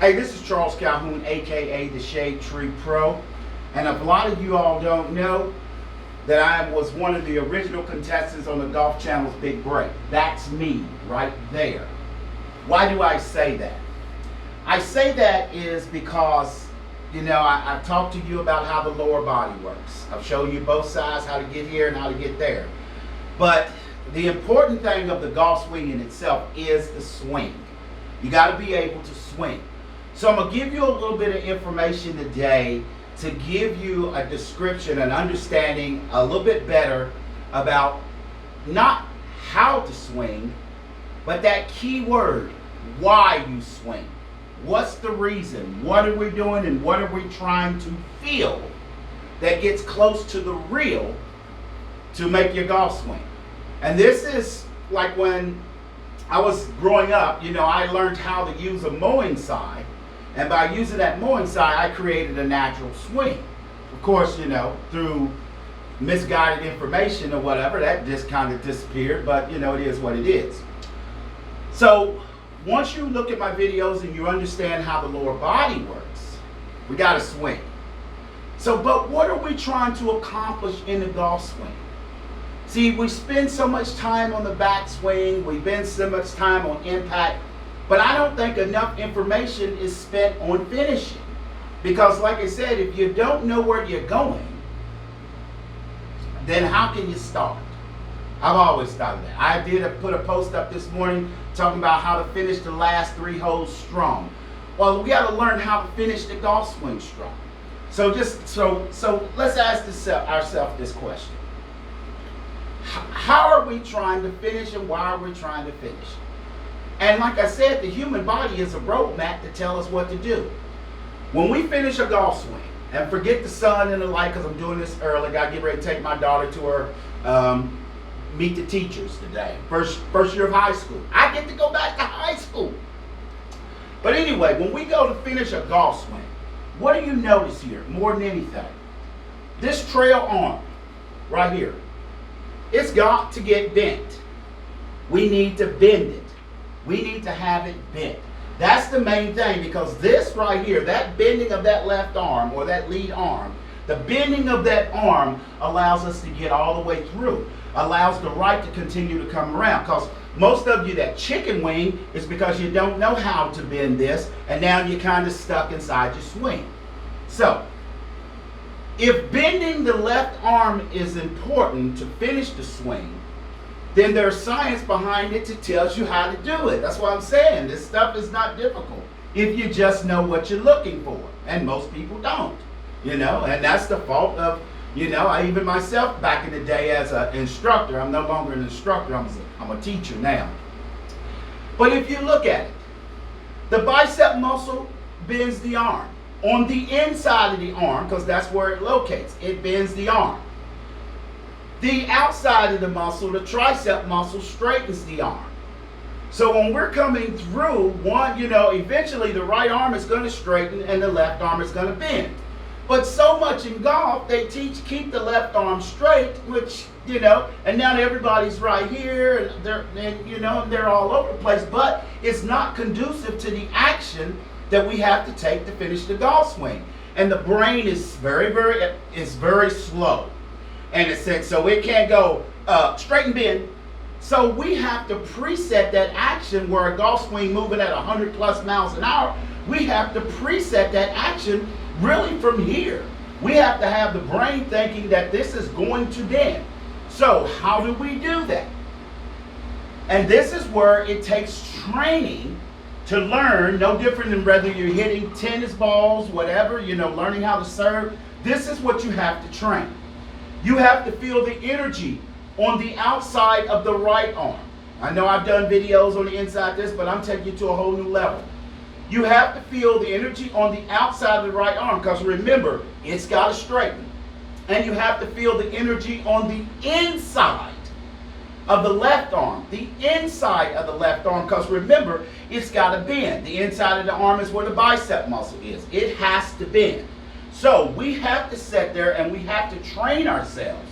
Hey, this is Charles Calhoun, aka the Shade Tree Pro. And if a lot of you all don't know that I was one of the original contestants on the Golf Channel's Big Break. That's me right there. Why do I say that? I say that is because, I've talked to you about how the lower body works. I've shown you both sides, how to get here and how to get there. But the important thing of the golf swing in itself is the swing. You got to be able to swing. So I'm going to give you a little bit of information today to give you a description and understanding a little bit better about not how to swing, but that key word, why you swing. What's the reason? What are we doing and what are we trying to feel that gets close to the real to make your golf swing? And this is like when I was growing up, I learned how to use a mowing side. And by using that mowing side, I created a natural swing. Of course, through misguided information or whatever, that just kind of disappeared. But, it is what it is. So once you look at my videos and you understand how the lower body works, we got to swing. So, but what are we trying to accomplish in the golf swing? See, we spend so much time on the backswing, we spend so much time on impact, but I don't think enough information is spent on finishing. Because like I said, if you don't know where you're going, then how can you start? I've always thought of that. I did put a post up this morning talking about how to finish the last 3 holes strong. Well, we got to learn how to finish the golf swing strong. So let's ask ourselves this question. How are we trying to finish and why are we trying to finish? And like I said, the human body is a roadmap to tell us what to do. When we finish a golf swing, and forget the sun and the light because I'm doing this early, got to get ready to take my daughter to her meet the teachers today. First year of high school. I get to go back to high school. But anyway, when we go to finish a golf swing, what do you notice here more than anything? This trail arm right here, it's got to get bent. We need to bend it. We need to have it bent. That's the main thing, because this right here, that bending of that left arm or that lead arm, the bending of that arm allows us to get all the way through, allows the right to continue to come around. Because most of you that chicken wing is because you don't know how to bend this, and now you're kind of stuck inside your swing. So, if bending the left arm is important to finish the swing, then there's science behind it to tell you how to do it. That's what I'm saying. This stuff is not difficult if you just know what you're looking for. And most people don't, and that's the fault of, I even myself back in the day as an instructor, I'm no longer an instructor, I'm a teacher now. But if you look at it, the bicep muscle bends the arm. On the inside of the arm, because that's where it locates, it bends the arm. The outside of the muscle, the tricep muscle, straightens the arm. So when we're coming through, eventually the right arm is going to straighten and the left arm is going to bend. But so much in golf, they teach keep the left arm straight, which, and now everybody's right here and they're all over the place, but it's not conducive to the action that we have to take to finish the golf swing. And the brain is very slow. And it said, so it can't go straight and bend. So we have to preset that action where a golf swing moving at 100 plus miles an hour, we have to preset that action really from here. We have to have the brain thinking that this is going to bend. So how do we do that? And this is where it takes training to learn, no different than whether you're hitting tennis balls, whatever, learning how to serve. This is what you have to train. You have to feel the energy on the outside of the right arm. I know I've done videos on the inside of this, but I'm taking you to a whole new level. You have to feel the energy on the outside of the right arm, because remember, it's got to straighten. And you have to feel the energy on the inside of the left arm. The inside of the left arm, because remember, it's got to bend. The inside of the arm is where the bicep muscle is. It has to bend. So we have to sit there and we have to train ourselves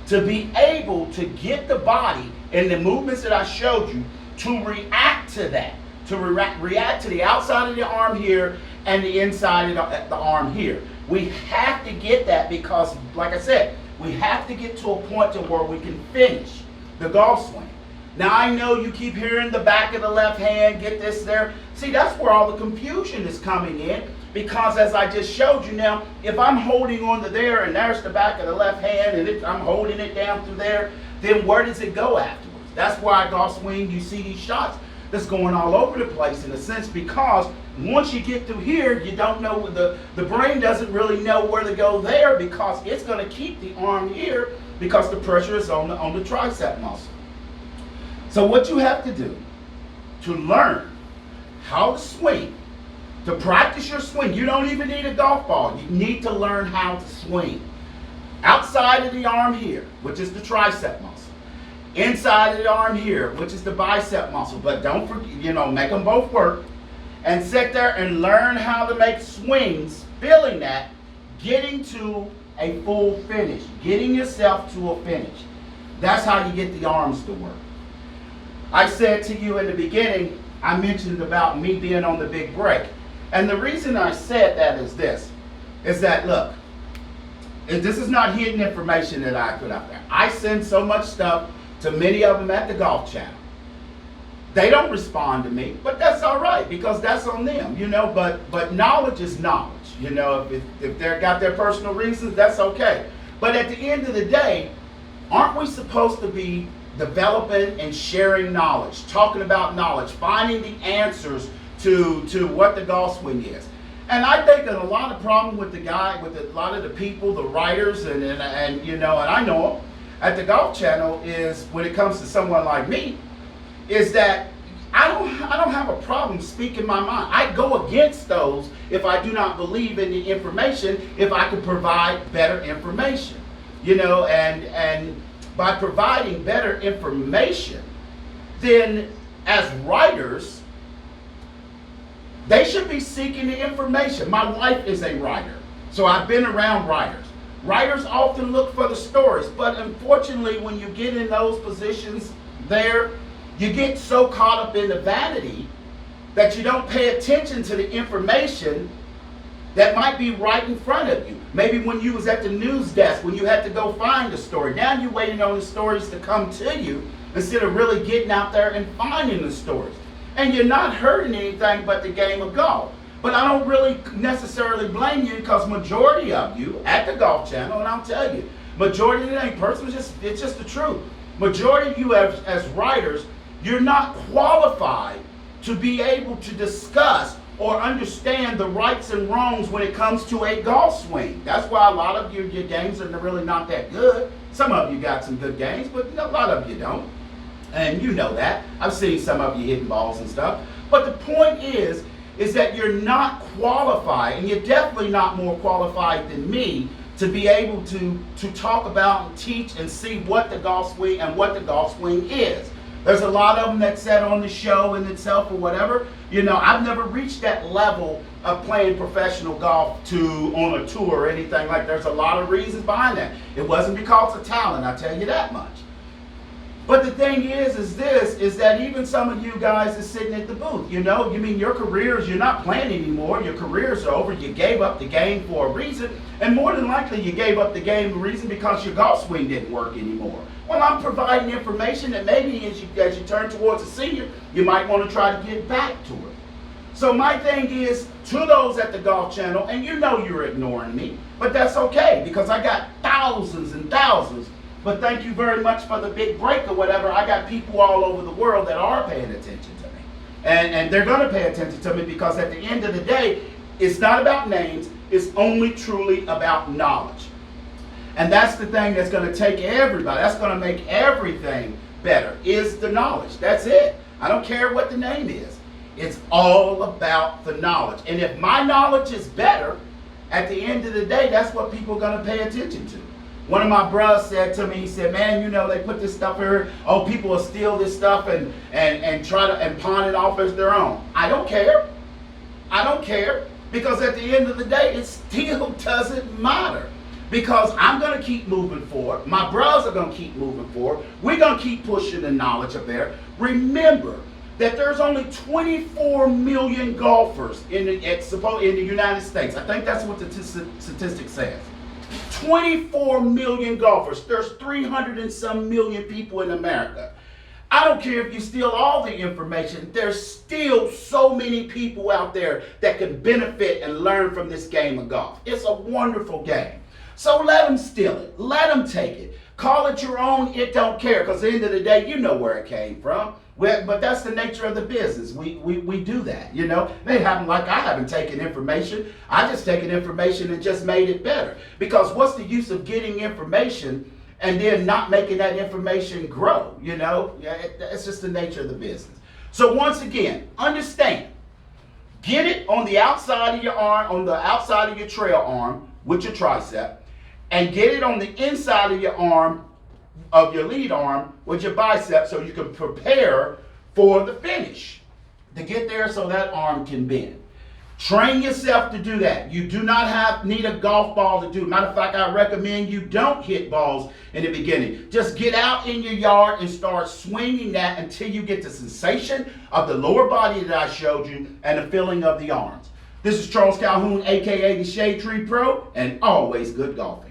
to be able to get the body and the movements that I showed you to react to that, to react to the outside of the arm here and the inside of the arm here. We have to get that because, like I said, we have to get to a point to where we can finish the golf swing. Now I know you keep hearing the back of the left hand, get this there. See, that's where all the confusion is coming in, because as I just showed you now, if I'm holding on to there and there's the back of the left hand and I'm holding it down through there, then where does it go afterwards? That's why golf swing, you see these shots that's going all over the place in a sense, because once you get through here, you don't know, the brain doesn't really know where to go there, because it's going to keep the arm here because the pressure is on the tricep muscle. So what you have to do to learn how to swing, to practice your swing, you don't even need a golf ball. You need to learn how to swing. Outside of the arm here, which is the tricep muscle. Inside of the arm here, which is the bicep muscle. But don't forget, make them both work. And sit there and learn how to make swings, feeling that, getting to a full finish, getting yourself to a finish. That's how you get the arms to work. I said to you in the beginning, I mentioned about me being on the big break. And the reason I said that is this, is that, look, this is not hidden information that I put out there. I send so much stuff to many of them at the Golf Channel. They don't respond to me, but that's all right, because that's on them, but knowledge is knowledge. If they've got their personal reasons, that's okay. But at the end of the day, aren't we supposed to be developing and sharing knowledge, talking about knowledge, finding the answers to what the golf swing is? And I think that a lot of problem with a lot of the people, the writers, and I know them at the Golf Channel, is when it comes to someone like me, is that I don't have a problem speaking my mind. I go against those if I do not believe in the information, if I can provide better information, and by providing better information, then as writers, they should be seeking the information. My wife is a writer, so I've been around writers. Writers often look for the stories, but unfortunately, when you get in those positions there, you get so caught up in the vanity that you don't pay attention to the information that might be right in front of you. Maybe when you was at the news desk, when you had to go find the story. Now you're waiting on the stories to come to you instead of really getting out there and finding the stories. And you're not hurting anything but the game of golf. But I don't really necessarily blame you, because majority of you at the Golf Channel, and I'll tell you, majority of it ain't personal, it's just the truth. Majority of you as writers, you're not qualified to be able to discuss or understand the rights and wrongs when it comes to a golf swing. That's why a lot of your games are really not that good. Some of you got some good games, but a lot of you don't. And you know that. I've seen some of you hitting balls and stuff. But the point is that you're not qualified, and you're definitely not more qualified than me to be able to talk about and teach and see what the golf swing and what the golf swing is. There's a lot of them that said on the show in itself or whatever, I've never reached that level of playing professional golf on a tour or anything like that. There's a lot of reasons behind that. It wasn't because of talent, I tell you that much. But the thing is that even some of you guys are sitting at the booth, your careers, you're not playing anymore, your careers are over, you gave up the game for a reason, and more than likely you gave up the game for a reason because your golf swing didn't work anymore. Well, I'm providing information that maybe as you turn towards a senior, you might want to try to get back to it. So my thing is, to those at the Golf Channel, and you're ignoring me, but that's okay, because I got thousands and thousands. But thank you very much for the big break or whatever. I got people all over the world that are paying attention to me. And they're going to pay attention to me, because at the end of the day, it's not about names. It's only truly about knowledge. And that's the thing that's going to take everybody. That's going to make everything better, is the knowledge. That's it. I don't care what the name is. It's all about the knowledge. And if my knowledge is better, at the end of the day, that's what people are going to pay attention to. One of my brothers said to me, he said, man, they put this stuff here. Oh, people will steal this stuff and try to pawn it off as their own. I don't care. I don't care, because at the end of the day, it still doesn't matter. Because I'm going to keep moving forward. My brothers are going to keep moving forward. We're going to keep pushing the knowledge up there. Remember, that there's only 24 million golfers in the United States. I think that's what the statistic says. 24 million golfers. There's 300 and some million people in America. I don't care if you steal all the information, there's still so many people out there that can benefit and learn from this game of golf. It's a wonderful game. So let them steal it. Let them take it. Call it your own, it don't care, because at the end of the day, you know where it came from. But that's the nature of the business. We do that, you know. They haven't, like I haven't taken information. I just taken information and just made it better. Because what's the use of getting information and then not making that information grow, you know? It's just the nature of the business. So once again, understand. Get it on the outside of your arm, on the outside of your trail arm with your tricep, and get it on the inside of your arm, of your lead arm, with your bicep, so you can prepare for the finish to get there so that arm can bend. Train yourself to do that. You do not need a golf ball to do. Matter of fact, I recommend you don't hit balls in the beginning. Just get out in your yard and start swinging that until you get the sensation of the lower body that I showed you and the feeling of the arms. This is Charles Calhoun, aka the Shade Tree Pro, and always good golfing.